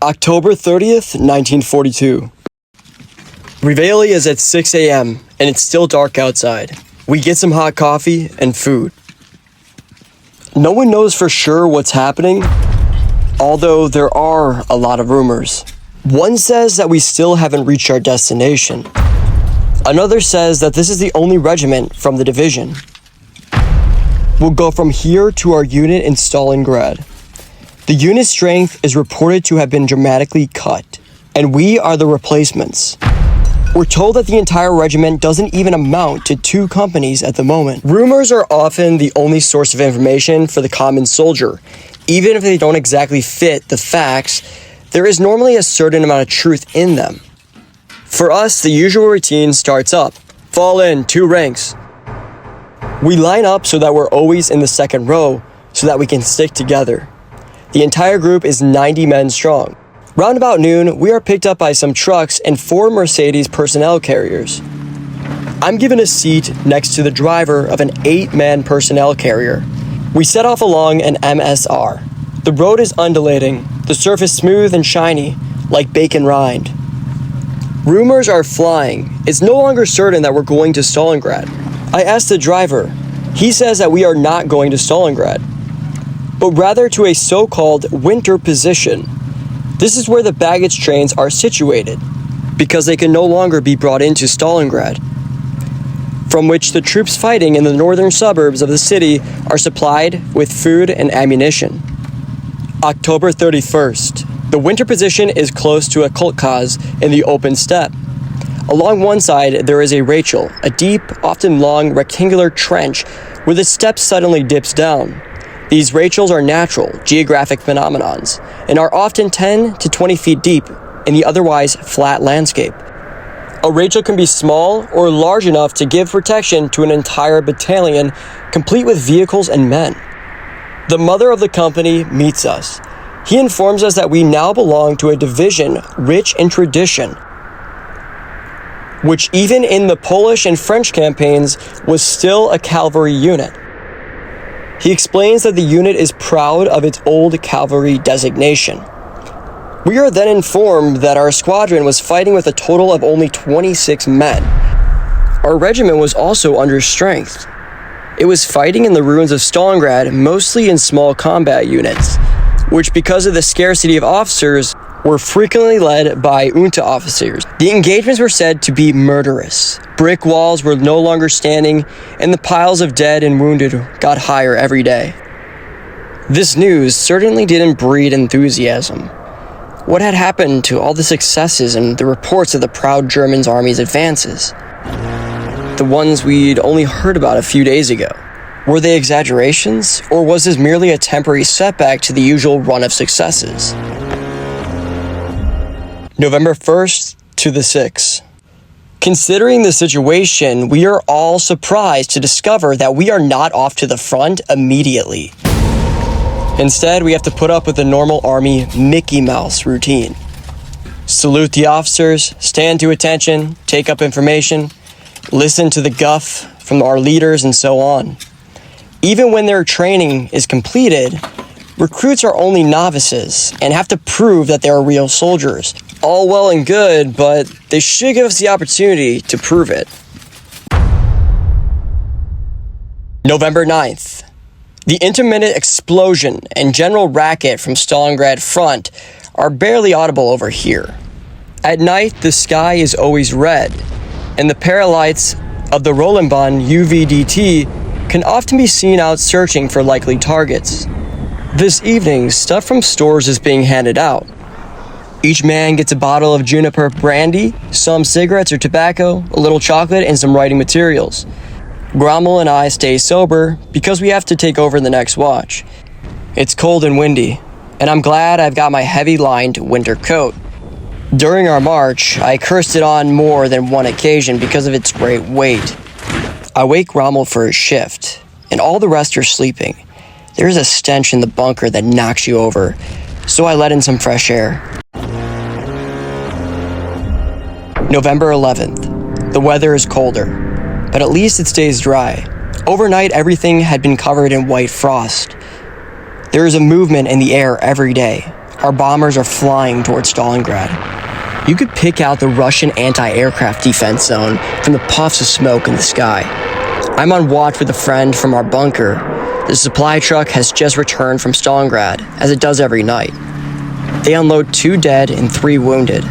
October 30th, 1942. Reveille is at 6 a.m. and it's still dark outside. We get some hot coffee and food. No one knows for sure what's happening, although there are a lot of rumors. One says that we still haven't reached our destination. Another says that this is the only regiment from the division. We'll go from here to our unit in Stalingrad. The unit strength is reported to have been dramatically cut, and we are the replacements. We're told that the entire regiment doesn't even amount to 2 companies at the moment. Rumors are often the only source of information for the common soldier. Even if they don't exactly fit the facts, there is normally a certain amount of truth in them. For us, the usual routine starts up. Fall in, 2 ranks. We line up so that we're always in the second row so that we can stick together. The entire group is 90 men strong. Round about noon, we are picked up by some trucks and 4 Mercedes personnel carriers. I'm given a seat next to the driver of an 8-man personnel carrier. We set off along an MSR. The road is undulating, the surface smooth and shiny, like bacon rind. Rumors are flying. It's no longer certain that we're going to Stalingrad. I asked the driver. He says that we are not going to Stalingrad, but rather to a so-called winter position. This is where the baggage trains are situated, because they can no longer be brought into Stalingrad, from which the troops fighting in the northern suburbs of the city are supplied with food and ammunition. October 31st. The winter position is close to a kolkhoz in the open steppe. Along one side, there is a Rachel, a deep, often long, rectangular trench where the steppe suddenly dips down. These Rachels are natural, geographic phenomenons, and are often 10 to 20 feet deep in the otherwise flat landscape. A Rachel can be small or large enough to give protection to an entire battalion, complete with vehicles and men. The mother of the company meets us. He informs us that we now belong to a division rich in tradition, which even in the Polish and French campaigns was still a cavalry unit. He explains that the unit is proud of its old cavalry designation. We are then informed that our squadron was fighting with a total of only 26 men. Our regiment was also under strength. It was fighting in the ruins of Stalingrad, mostly in small combat units, which because of the scarcity of officers, were frequently led by Unteroffiziers. The engagements were said to be murderous. Brick walls were no longer standing, and the piles of dead and wounded got higher every day. This news certainly didn't breed enthusiasm. What had happened to all the successes and the reports of the proud German army's advances? The ones we'd only heard about a few days ago. Were they exaggerations, or was this merely a temporary setback to the usual run of successes? November 1st to the 6th. Considering the situation, we are all surprised to discover that we are not off to the front immediately. Instead, we have to put up with the normal Army Mickey Mouse routine. Salute the officers, stand to attention, take up information, listen to the guff from our leaders, and so on. Even when their training is completed, recruits are only novices and have to prove that they are real soldiers. All well and good, but they should give us the opportunity to prove it. November 9th. The intermittent explosion and general racket from Stalingrad front are barely audible over here. At night, the sky is always red, and the paralights of the Rollambahn UVDT can often be seen out searching for likely targets. This evening, stuff from stores is being handed out. Each man gets a bottle of juniper brandy, some cigarettes or tobacco, a little chocolate, and some writing materials. Grommel and I stay sober because we have to take over the next watch. It's cold and windy, and I'm glad I've got my heavy-lined winter coat. During our march, I cursed it on more than one occasion because of its great weight. I wake Rommel for his shift, and all the rest are sleeping. There's a stench in the bunker that knocks you over, so I let in some fresh air. November 11th. The weather is colder, but at least it stays dry. Overnight, everything had been covered in white frost. There is a movement in the air every day. Our bombers are flying towards Stalingrad. You could pick out the Russian anti-aircraft defense zone from the puffs of smoke in the sky. I'm on watch with a friend from our bunker. The supply truck has just returned from Stalingrad, as it does every night. They unload 2 dead and 3 wounded.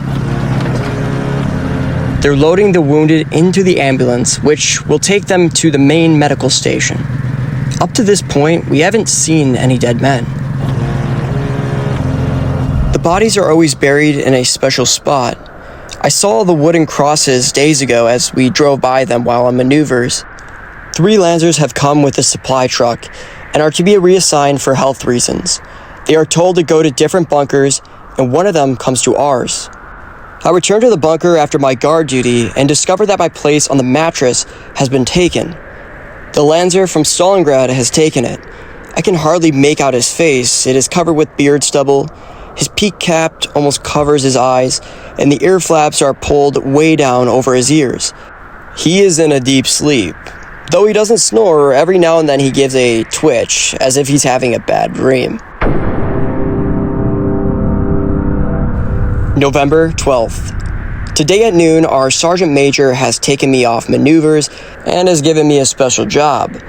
They're loading the wounded into the ambulance, which will take them to the main medical station. Up to this point, we haven't seen any dead men. The bodies are always buried in a special spot. I saw the wooden crosses days ago as we drove by them while on maneuvers. 3 Lancers have come with the supply truck and are to be reassigned for health reasons. They are told to go to different bunkers, and one of them comes to ours. I returned to the bunker after my guard duty and discovered that my place on the mattress has been taken. The Lancer from Stalingrad has taken it. I can hardly make out his face. It is covered with beard stubble. His peak cap almost covers his eyes, and the ear flaps are pulled way down over his ears. He is in a deep sleep. Though he doesn't snore, every now and then he gives a twitch, as if he's having a bad dream. November 12th. Today at noon, our Sergeant Major has taken me off maneuvers and has given me a special job.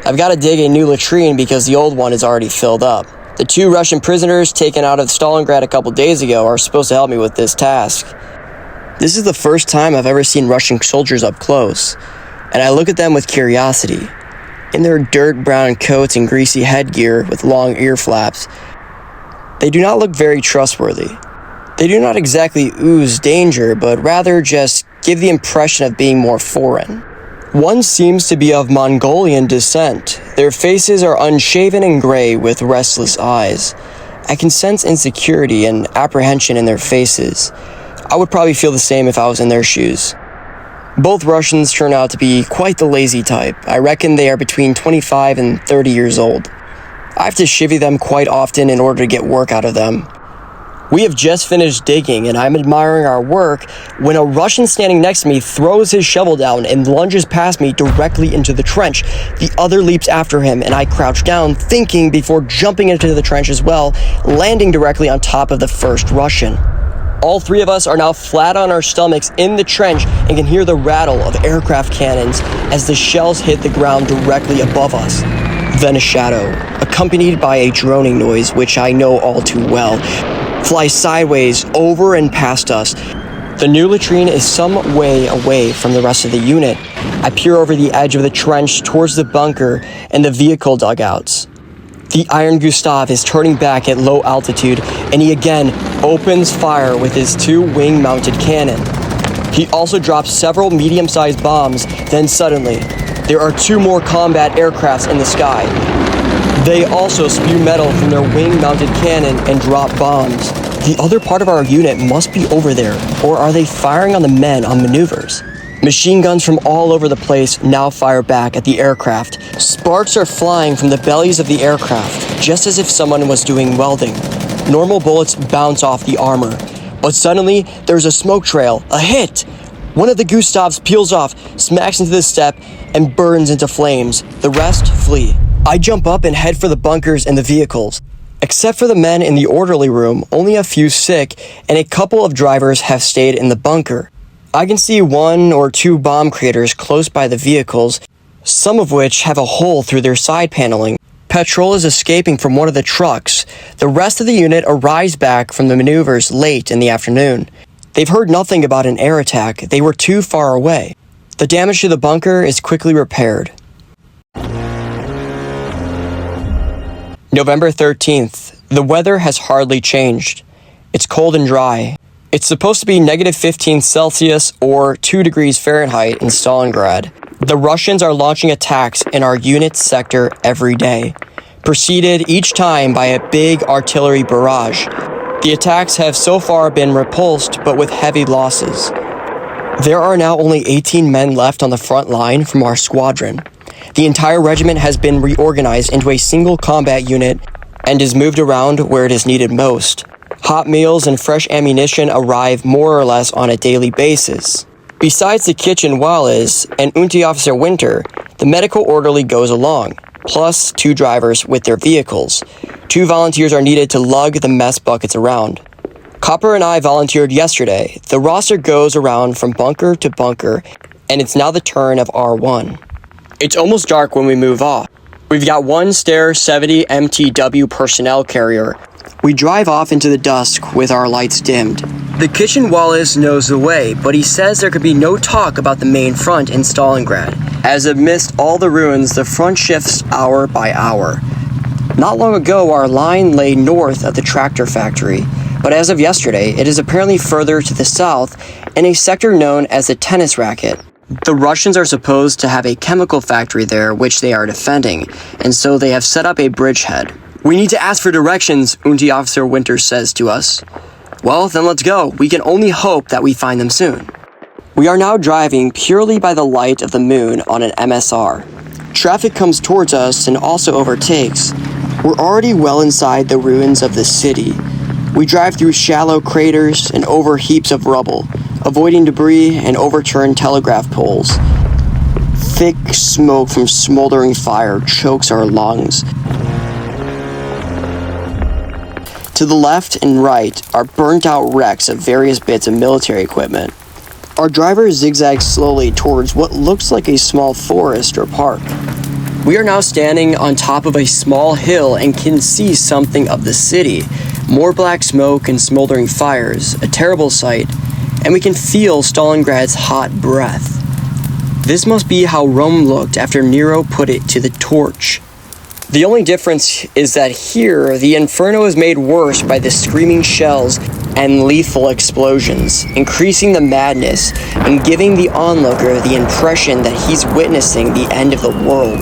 I've got to dig a new latrine because the old one is already filled up. The 2 Russian prisoners taken out of Stalingrad a couple days ago are supposed to help me with this task. This is the first time I've ever seen Russian soldiers up close, and I look at them with curiosity. In their dirt brown coats and greasy headgear with long ear flaps, they do not look very trustworthy. They do not exactly ooze danger, but rather just give the impression of being more foreign. One seems to be of Mongolian descent. Their faces are unshaven and gray with restless eyes. I can sense insecurity and apprehension in their faces. I would probably feel the same if I was in their shoes. Both Russians turn out to be quite the lazy type. I reckon they are between 25 and 30 years old. I have to chivvy them quite often in order to get work out of them. We have just finished digging, and I'm admiring our work when a Russian standing next to me throws his shovel down and lunges past me directly into the trench. The other leaps after him, and I crouch down, thinking before jumping into the trench as well, landing directly on top of the first Russian. All 3 of us are now flat on our stomachs in the trench and can hear the rattle of aircraft cannons as the shells hit the ground directly above us. Then a shadow, accompanied by a droning noise, which I know all too well, flies sideways over and past us. The new latrine is some way away from the rest of the unit. I peer over the edge of the trench towards the bunker and the vehicle dugouts. The Iron Gustav is turning back at low altitude, and he again opens fire with his 2 wing-mounted cannon. He also drops several medium-sized bombs, then suddenly, there are 2 more combat aircrafts in the sky. They also spew metal from their wing-mounted cannon and drop bombs. The other part of our unit must be over there, or are they firing on the men on maneuvers? Machine guns from all over the place now fire back at the aircraft. Sparks are flying from the bellies of the aircraft, just as if someone was doing welding. Normal bullets bounce off the armor, but suddenly there's a smoke trail, a hit. One of the Gustavs peels off, smacks into the step, and burns into flames. The rest flee. I jump up and head for the bunkers and the vehicles. Except for the men in the orderly room, only a few sick, and a couple of drivers have stayed in the bunker. I can see 1 or 2 bomb craters close by the vehicles, some of which have a hole through their side paneling. Petrol is escaping from one of the trucks. The rest of the unit arrives back from the maneuvers late in the afternoon. They've heard nothing about an air attack. They were too far away. The damage to the bunker is quickly repaired. November 13th. The weather has hardly changed. It's cold and dry. It's supposed to be -15 Celsius or 2 degrees Fahrenheit in Stalingrad. The Russians are launching attacks in our unit's sector every day, preceded each time by a big artillery barrage. The attacks have so far been repulsed, but with heavy losses. There are now only 18 men left on the front line from our squadron. The entire regiment has been reorganized into a single combat unit and is moved around where it is needed most. Hot meals and fresh ammunition arrive more or less on a daily basis. Besides the kitchen Wallace and Unterofficer Winter, the medical orderly goes along. plus 2 drivers with their vehicles. 2 volunteers are needed to lug the mess buckets around. Copper and I volunteered yesterday. The roster goes around from bunker to bunker, and it's now the turn of R1. It's almost dark when we move off. We've got 1 Stair 70 MTW personnel carrier. We drive off into the dusk with our lights dimmed. The kitchen Wallace knows the way, but he says there could be no talk about the main front in Stalingrad, as amidst all the ruins, the front shifts hour by hour. Not long ago, our line lay north of the tractor factory, but as of yesterday, it is apparently further to the south in a sector known as the tennis racket. The Russians are supposed to have a chemical factory there, which they are defending, and so they have set up a bridgehead. We need to ask for directions, Unti Officer Winters says to us. Well, then let's go. We can only hope that we find them soon. We are now driving purely by the light of the moon on an MSR. Traffic comes towards us and also overtakes. We're already well inside the ruins of the city. We drive through shallow craters and over heaps of rubble, avoiding debris and overturned telegraph poles. Thick smoke from smoldering fire chokes our lungs. To the left and right are burnt-out wrecks of various bits of military equipment. Our driver zigzags slowly towards what looks like a small forest or park. We are now standing on top of a small hill and can see something of the city. More black smoke and smoldering fires, a terrible sight, and we can feel Stalingrad's hot breath. This must be how Rome looked after Nero put it to the torch. The only difference is that here, the inferno is made worse by the screaming shells and lethal explosions, increasing the madness and giving the onlooker the impression that he's witnessing the end of the world.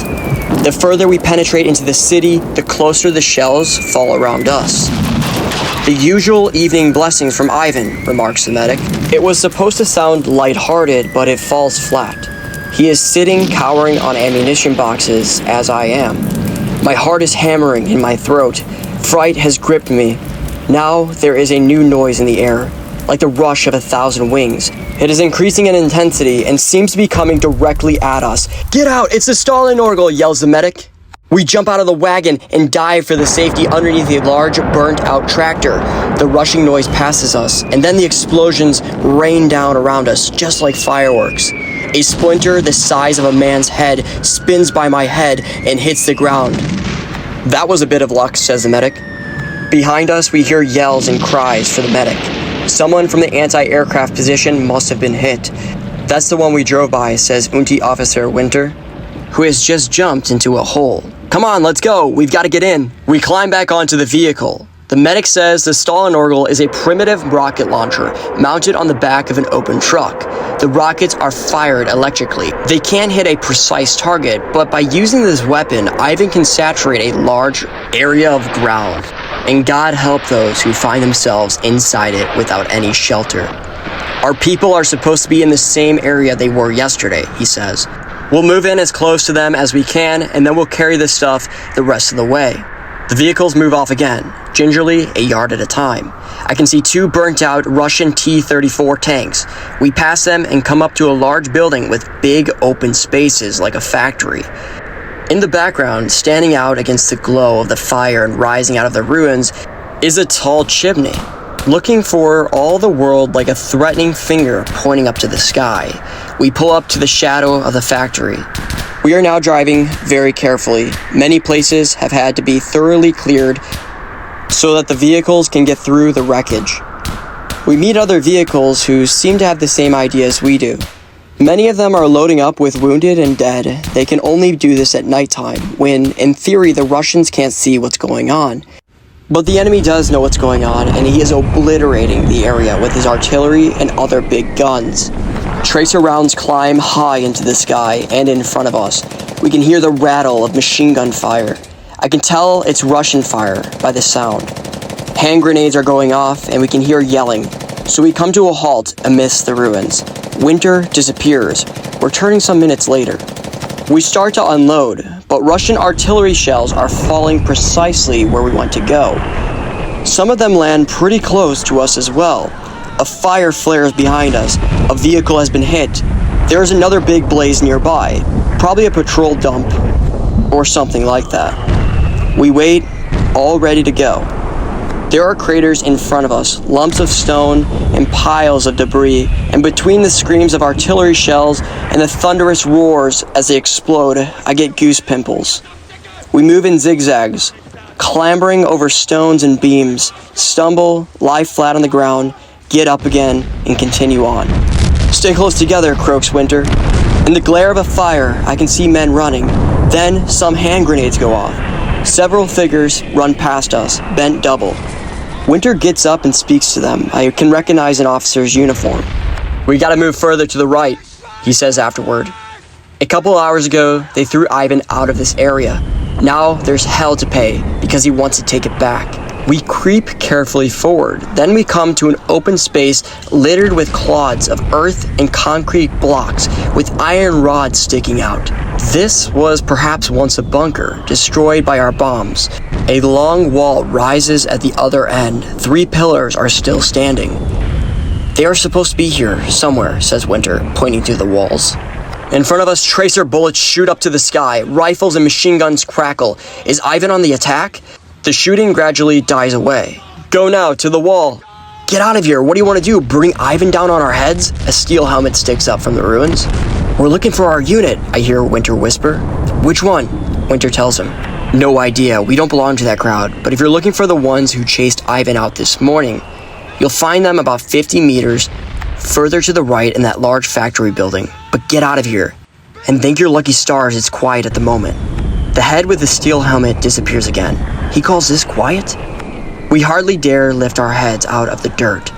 The further we penetrate into the city, the closer the shells fall around us. The usual evening blessings from Ivan, remarks the medic. It was supposed to sound lighthearted, but it falls flat. He is sitting cowering on ammunition boxes, as I am. My heart is hammering in my throat. Fright has gripped me. Now there is a new noise in the air, like the rush of 1,000 wings. It is increasing in intensity and seems to be coming directly at us. Get out! It's the Stalingrad! Yells the medic. We jump out of the wagon and dive for the safety underneath a large, burnt-out tractor. The rushing noise passes us, and then the explosions rain down around us, just like fireworks. A splinter the size of a man's head spins by my head and hits the ground. That was a bit of luck, says the medic. Behind us, we hear yells and cries for the medic. Someone from the anti-aircraft position must have been hit. That's the one we drove by, says Unti Officer Winter, who has just jumped into a hole. Come on, let's go. We've got to get in. We climb back onto the vehicle. The medic says the Stalingrad is a primitive rocket launcher mounted on the back of an open truck. The rockets are fired electrically. They can't hit a precise target, but by using this weapon, Ivan can saturate a large area of ground. And God help those who find themselves inside it without any shelter. Our people are supposed to be in the same area they were yesterday, he says. We'll move in as close to them as we can, and then we'll carry the stuff the rest of the way. The vehicles move off again, gingerly, a yard at a time. I can see 2 burnt-out Russian T-34 tanks. We pass them and come up to a large building with big open spaces like a factory. In the background, standing out against the glow of the fire and rising out of the ruins, is a tall chimney, looking for all the world like a threatening finger pointing up to the sky. We pull up to the shadow of the factory. We are now driving very carefully. Many places have had to be thoroughly cleared so that the vehicles can get through the wreckage. We meet other vehicles who seem to have the same idea as we do. Many of them are loading up with wounded and dead. They can only do this at nighttime, when, in theory, the Russians can't see what's going on. But the enemy does know what's going on, and he is obliterating the area with his artillery and other big guns. Tracer rounds climb high into the sky and in front of us. We can hear the rattle of machine gun fire. I can tell it's Russian fire by the sound. Hand grenades are going off, and we can hear yelling. So we come to a halt amidst the ruins. Winter disappears, returning some minutes later. We start to unload, but Russian artillery shells are falling precisely where we want to go. Some of them land pretty close to us as well. A fire flares behind us. A vehicle has been hit. There is another big blaze nearby, probably a patrol dump. or something like that. We wait, all ready to go. There are craters in front of us, lumps of stone and piles of debris, and between the screams of artillery shells and the thunderous roars as they explode, I get goose pimples. We move in zigzags, clambering over stones and beams, stumble, lie flat on the ground, get up again, and continue on. Stay close together, croaks Winter. In the glare of a fire, I can see men running. Then some hand grenades go off. Several figures run past us, bent double. Winter gets up and speaks to them. I can recognize an officer's uniform. We gotta move further to the right, he says afterward. A couple hours ago, they threw Ivan out of this area. Now there's hell to pay because he wants to take it back. We creep carefully forward. Then we come to an open space littered with clods of earth and concrete blocks with iron rods sticking out. This was perhaps once a bunker, destroyed by our bombs. A long wall rises at the other end. 3 pillars are still standing. They are supposed to be here, somewhere, says Winter, pointing to the walls. In front of us, tracer bullets shoot up to the sky. Rifles and machine guns crackle. Is Ivan on the attack? The shooting gradually dies away. Go now, to the wall. Get out of here, what do you want to do? Bring Ivan down on our heads? A steel helmet sticks up from the ruins. We're looking for our unit, I hear Winter whisper. Which one? Winter tells him. No idea, we don't belong to that crowd, but if you're looking for the ones who chased Ivan out this morning, you'll find them about 50 meters further to the right in that large factory building. But get out of here, and thank your lucky stars it's quiet at the moment. The head with the steel helmet disappears again. He calls this quiet? We hardly dare lift our heads out of the dirt.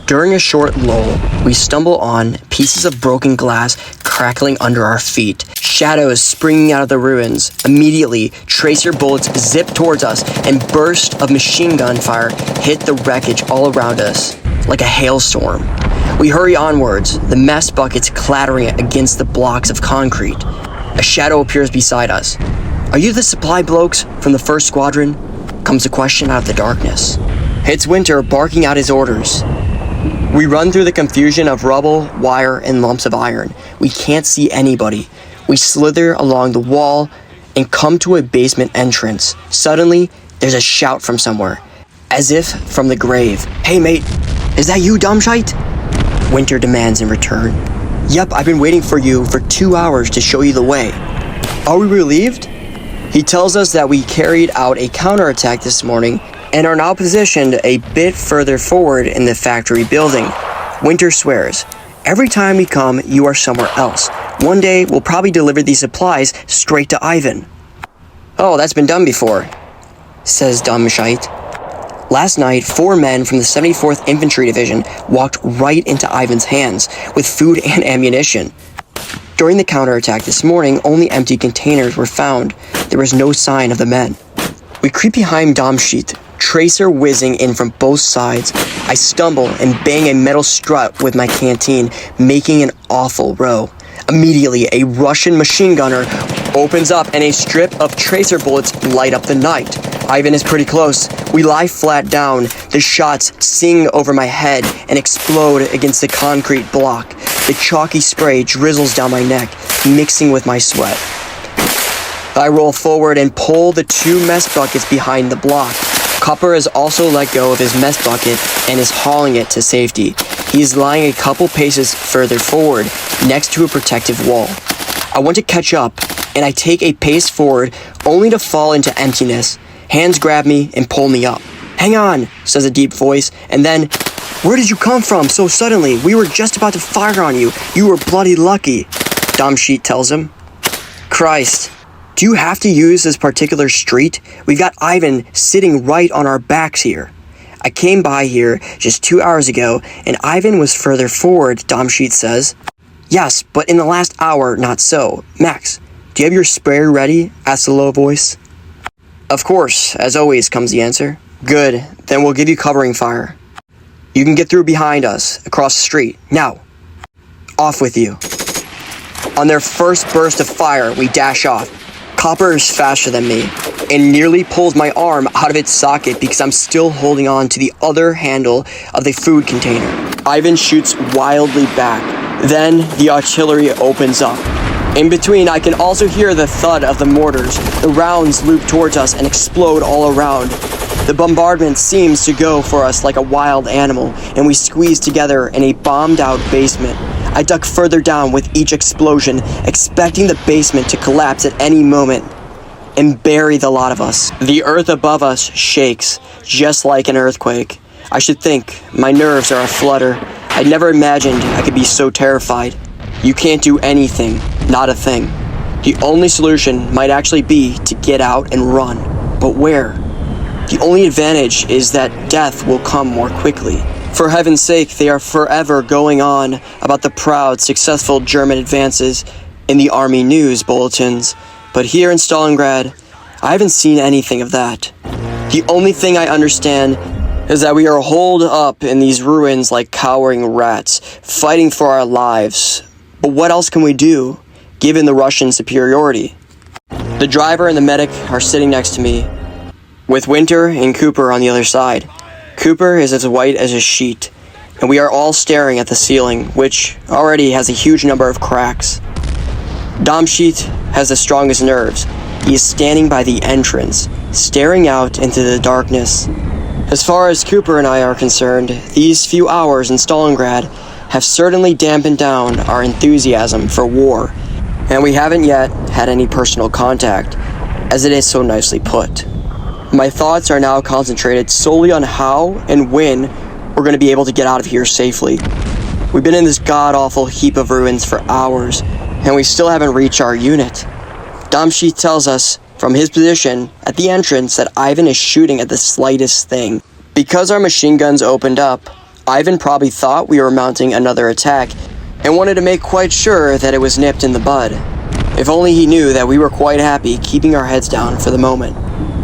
During a short lull, we stumble on pieces of broken glass crackling under our feet, shadows springing out of the ruins. Immediately, tracer bullets zip towards us and bursts of machine gun fire hit the wreckage all around us, like a hailstorm. We hurry onwards, the mess buckets clattering against the blocks of concrete. A shadow appears beside us. Are you the supply blokes from the 1st Squadron? Comes a question out of the darkness. It's Winter barking out his orders. We run through the confusion of rubble, wire, and lumps of iron. We can't see anybody. We slither along the wall and come to a basement entrance. Suddenly, there's a shout from somewhere, as if from the grave. Hey mate, is that you, dumbshite? Winter demands in return. Yep, I've been waiting for you for 2 hours to show you the way. Are we relieved? He tells us that we carried out a counterattack this morning and are now positioned a bit further forward in the factory building. Winter swears, every time we come, you are somewhere else. One day, we'll probably deliver these supplies straight to Ivan. Oh, that's been done before, says dumbshite. Last night, 4 men from the 74th Infantry Division walked right into Ivan's hands with food and ammunition. During the counterattack this morning, only empty containers were found. There was no sign of the men. We creep behind dumbshite, tracer whizzing in from both sides. I stumble and bang a metal strut with my canteen, making an awful row. Immediately, a Russian machine gunner opens up and a strip of tracer bullets light up the night. Ivan is pretty close. We lie flat down. The shots sing over my head and explode against the concrete block. The chalky spray drizzles down my neck, mixing with my sweat. I roll forward and pull the 2 mess buckets behind the block. Copper has also let go of his mess bucket and is hauling it to safety. He is lying a couple paces further forward, next to a protective wall. I want to catch up, and I take a pace forward, only to fall into emptiness. Hands grab me and pull me up. Hang on, says a deep voice, and then, where did you come from so suddenly? We were just about to fire on you. You were bloody lucky, dumbshite tells him. Christ, do you have to use this particular street? We've got Ivan sitting right on our backs here. I came by here just 2 hours ago, and Ivan was further forward, dumbshite says. Yes, but in the last hour, not so. Max, do you have your sprayer ready? Asks a low voice. Of course, as always, comes the answer. Good, then we'll give you covering fire. You can get through behind us, across the street. Now, off with you. On their first burst of fire, we dash off. Copper is faster than me, and nearly pulls my arm out of its socket because I'm still holding on to the other handle of the food container. Ivan shoots wildly back. Then the artillery opens up. In between, I can also hear the thud of the mortars. The rounds loop towards us and explode all around. The bombardment seems to go for us like a wild animal, and we squeeze together in a bombed-out basement. I duck further down with each explosion, expecting the basement to collapse at any moment and bury the lot of us. The earth above us shakes, just like an earthquake. I should think my nerves are aflutter. I never imagined I could be so terrified. You can't do anything, not a thing. The only solution might actually be to get out and run. But where? The only advantage is that death will come more quickly. For heaven's sake, they are forever going on about the proud, successful German advances in the army news bulletins. But here in Stalingrad, I haven't seen anything of that. The only thing I understand is that we are holed up in these ruins like cowering rats, fighting for our lives. But what else can we do, given the Russian superiority? The driver and the medic are sitting next to me, with Winter and Cooper on the other side. Cooper is as white as a sheet, and we are all staring at the ceiling, which already has a huge number of cracks. Domscheit has the strongest nerves. He is standing by the entrance, staring out into the darkness. As far as Cooper and I are concerned, these few hours in Stalingrad have certainly dampened down our enthusiasm for war, and we haven't yet had any personal contact, as it is so nicely put. My thoughts are now concentrated solely on how and when we're going to be able to get out of here safely. We've been in this god-awful heap of ruins for hours, and we still haven't reached our unit. Domscheit tells us from his position at the entrance that Ivan is shooting at the slightest thing. Because our machine guns opened up, Ivan probably thought we were mounting another attack and wanted to make quite sure that it was nipped in the bud. If only he knew that we were quite happy keeping our heads down for the moment.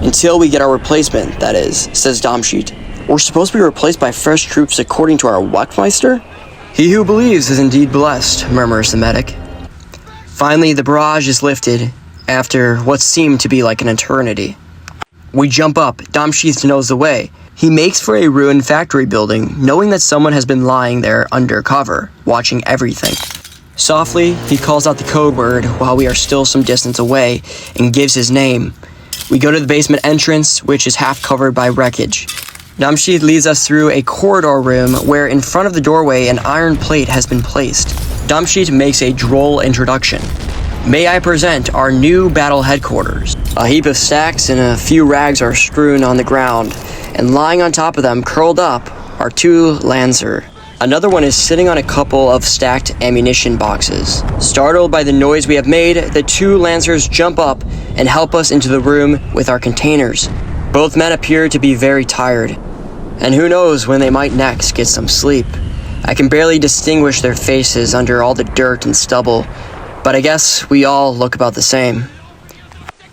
Until we get our replacement, that is, says Domscheit. We're supposed to be replaced by fresh troops according to our Wachtmeister? He who believes is indeed blessed, murmurs the medic. Finally, the barrage is lifted after what seemed to be like an eternity. We jump up. Domscheit knows the way. He makes for a ruined factory building, knowing that someone has been lying there under cover, watching everything. Softly, he calls out the code word while we are still some distance away and gives his name. We go to the basement entrance, which is half covered by wreckage. Domscheit leads us through a corridor room where in front of the doorway an iron plate has been placed. Domscheit makes a droll introduction. May I present our new battle headquarters. A heap of stacks and a few rags are strewn on the ground, and lying on top of them, curled up, are two Lancer. Another one is sitting on a couple of stacked ammunition boxes. Startled by the noise we have made, the two Lancers jump up and help us into the room with our containers. Both men appear to be very tired, and who knows when they might next get some sleep. I can barely distinguish their faces under all the dirt and stubble, but I guess we all look about the same.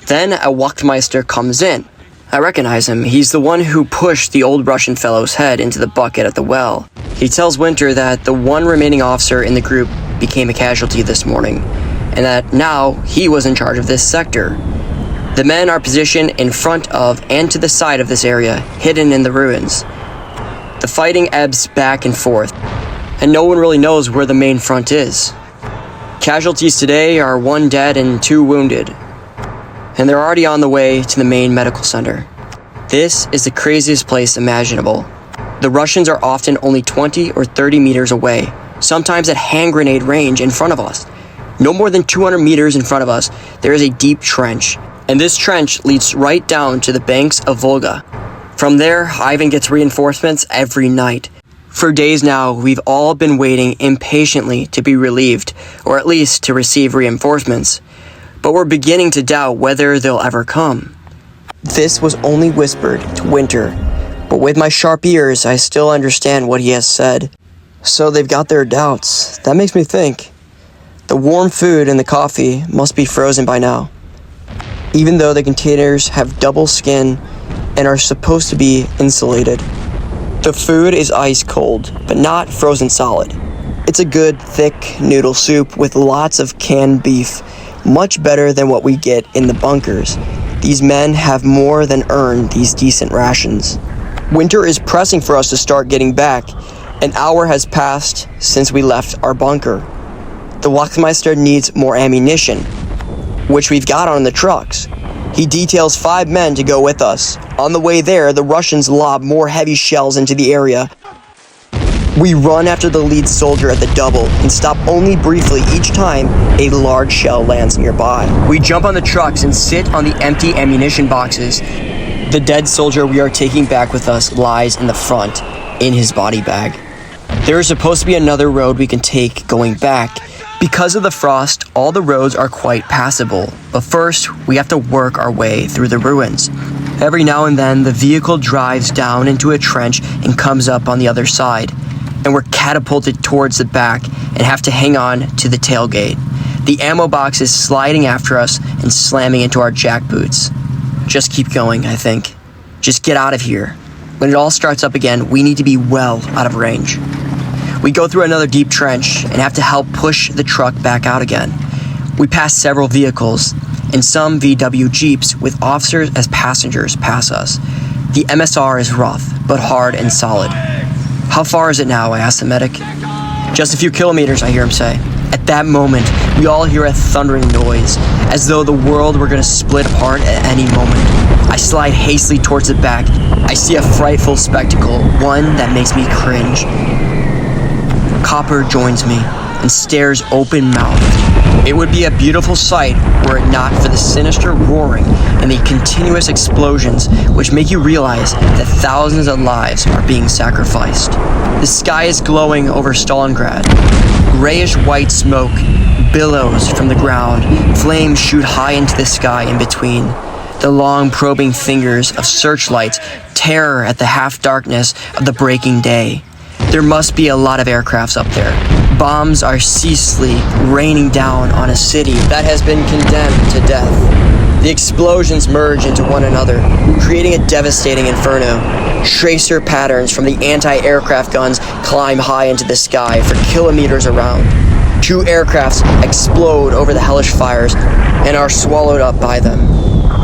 Then a Wachtmeister comes in. I recognize him. He's the one who pushed the old Russian fellow's head into the bucket at the well. He tells Winter that the one remaining officer in the group became a casualty this morning, and that now he was in charge of this sector. The men are positioned in front of and to the side of this area, hidden in the ruins. The fighting ebbs back and forth, and no one really knows where the main front is. Casualties today are 1 dead and 2 wounded, and they're already on the way to the main medical center. This is the craziest place imaginable. The Russians are often only 20 or 30 meters away, sometimes at hand grenade range in front of us. No more than 200 meters in front of us, there is a deep trench, and this trench leads right down to the banks of Volga. From there, Ivan gets reinforcements every night. For days now, we've all been waiting impatiently to be relieved, or at least to receive reinforcements. But we're beginning to doubt whether they'll ever come. This was only whispered to Winter, but with my sharp ears, I still understand what he has said. So they've got their doubts. That makes me think. The warm food and the coffee must be frozen by now, even though the containers have double skin and are supposed to be insulated. The food is ice cold, but not frozen solid. It's a good, thick noodle soup with lots of canned beef, much better than what we get in the bunkers. These men have more than earned these decent rations. Winter is pressing for us to start getting back. An hour has passed since we left our bunker. The Wachtmeister needs more ammunition, which we've got on the trucks. He details 5 men to go with us. On the way there, the Russians lob more heavy shells into the area. We run after the lead soldier at the double and stop only briefly each time a large shell lands nearby. We jump on the trucks and sit on the empty ammunition boxes. The dead soldier we are taking back with us lies in the front, in his body bag. There is supposed to be another road we can take going back. Because of the frost, all the roads are quite passable, but first we have to work our way through the ruins. Every now and then, the vehicle drives down into a trench and comes up on the other side, and we're catapulted towards the back and have to hang on to the tailgate. The ammo box is sliding after us and slamming into our jack boots. Just keep going, I think. Just get out of here. When it all starts up again, we need to be well out of range. We go through another deep trench and have to help push the truck back out again. We pass several vehicles, and some VW Jeeps with officers as passengers pass us. The MSR is rough, but hard and solid. "How far is it now?" I ask the medic. "Just a few kilometers," I hear him say. At that moment, we all hear a thundering noise, as though the world were going to split apart at any moment. I slide hastily towards the back. I see a frightful spectacle, one that makes me cringe. Copper joins me and stares open-mouthed. It would be a beautiful sight were it not for the sinister roaring and the continuous explosions which make you realize that thousands of lives are being sacrificed. The sky is glowing over Stalingrad. Grayish-white smoke billows from the ground. Flames shoot high into the sky in between. The long probing fingers of searchlights tear at the half-darkness of the breaking day. There must be a lot of aircrafts up there. Bombs are ceaselessly raining down on a city that has been condemned to death. The explosions merge into one another, creating a devastating inferno. Tracer patterns from the anti-aircraft guns climb high into the sky for kilometers around. 2 aircrafts explode over the hellish fires and are swallowed up by them.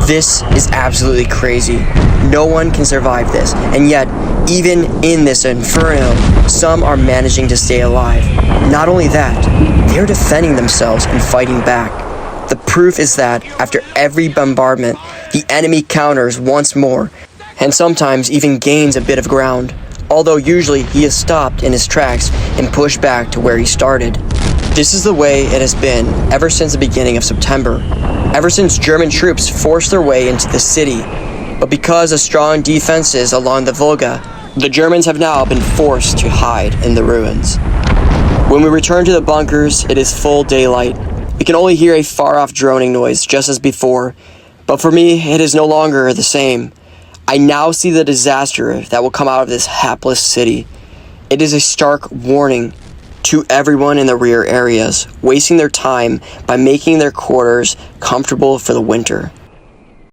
This is absolutely crazy. No one can survive this, and yet, even in this inferno, some are managing to stay alive. Not only that, they are defending themselves and fighting back. The proof is that, after every bombardment, the enemy counters once more, and sometimes even gains a bit of ground, although usually he is stopped in his tracks and pushed back to where he started. This is the way it has been ever since the beginning of September, ever since German troops forced their way into the city. But because of strong defenses along the Volga, the Germans have now been forced to hide in the ruins. When we return to the bunkers, it is full daylight. We can only hear a far-off droning noise just as before, but for me, it is no longer the same. I now see the disaster that will come out of this hapless city. It is a stark warning to everyone in the rear areas, wasting their time by making their quarters comfortable for the winter.